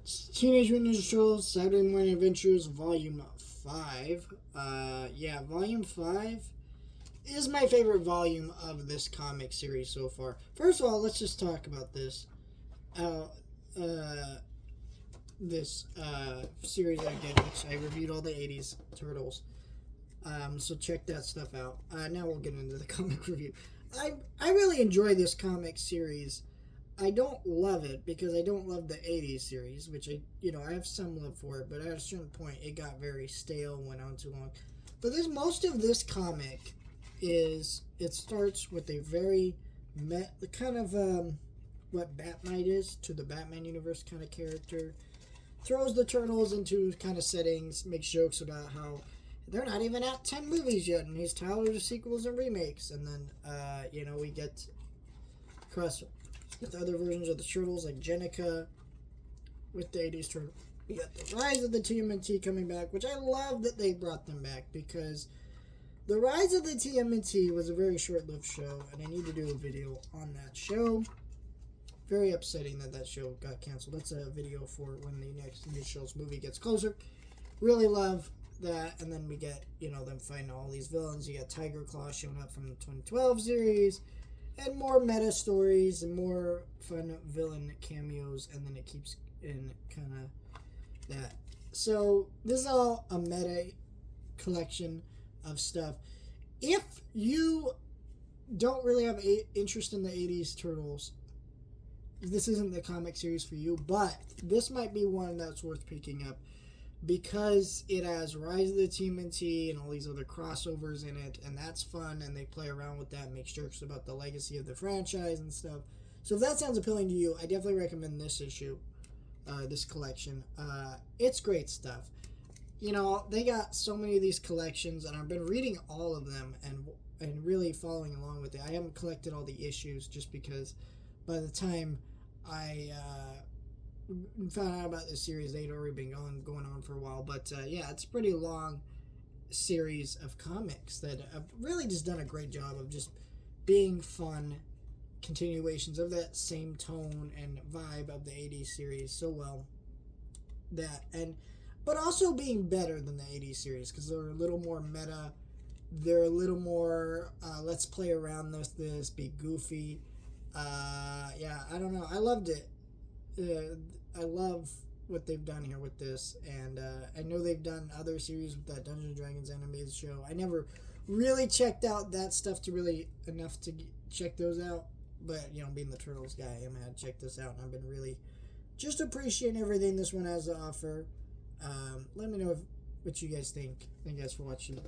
Teenage Mutant Ninja Turtles Saturday Morning Adventures Volume 5. Volume 5 is my favorite volume of this comic series so far. First of all, let's just talk about this. This series again, which I reviewed all the 80s Turtles. So check that stuff out. Now we'll get into the comic review. I really enjoy this comic series. I don't love it because I don't love the 80s series, which I have some love for it, but at a certain point it got very stale, went on too long. But most of this comic it starts with a very kind of what Bat Knight is to the Batman universe kind of character. Throws the Turtles into kind of settings, makes jokes about how they're not even at 10 movies yet, and he's tired of sequels and remakes. And then, we get cross with other versions of the Turtles, like Jenica with the 80s Turtles. We got the Rise of the TMNT coming back, which I love that they brought them back, because the Rise of the TMNT was a very short-lived show, and I need to do a video on that show. Very upsetting that show got canceled. That's a video for when the next New Show's movie gets closer. Really love that. And then we get, them fighting all these villains. You got Tiger Claw showing up from the 2012 series, and more meta stories and more fun villain cameos, and then it keeps in kind of that. So this is all a meta collection of stuff. If you don't really have interest in the 80s Turtles, this isn't the comic series for you, but this might be one that's worth picking up because it has Rise of the TMNT and all these other crossovers in it, and that's fun, and they play around with that and make jokes about the legacy of the franchise and stuff. So if that sounds appealing to you, I definitely recommend this issue, this collection. It's great stuff. They got so many of these collections, and I've been reading all of them and really following along with it. I haven't collected all the issues just because by the time I found out about this series, they'd already been going on for a while. But it's a pretty long series of comics that have really just done a great job of just being fun continuations of that same tone and vibe of the 80s series so well. But also being better than the 80s series because they're a little more meta. They're a little more let's play around with this, be goofy. I don't know. I loved it. I love what they've done here with this, and I know they've done other series with that Dungeons & Dragons animated show. I never really checked out that stuff enough to check those out, but being the Turtles guy, I'm gonna check this out, and I've been really just appreciating everything this one has to offer. Let me know what you guys think. Thank you guys for watching.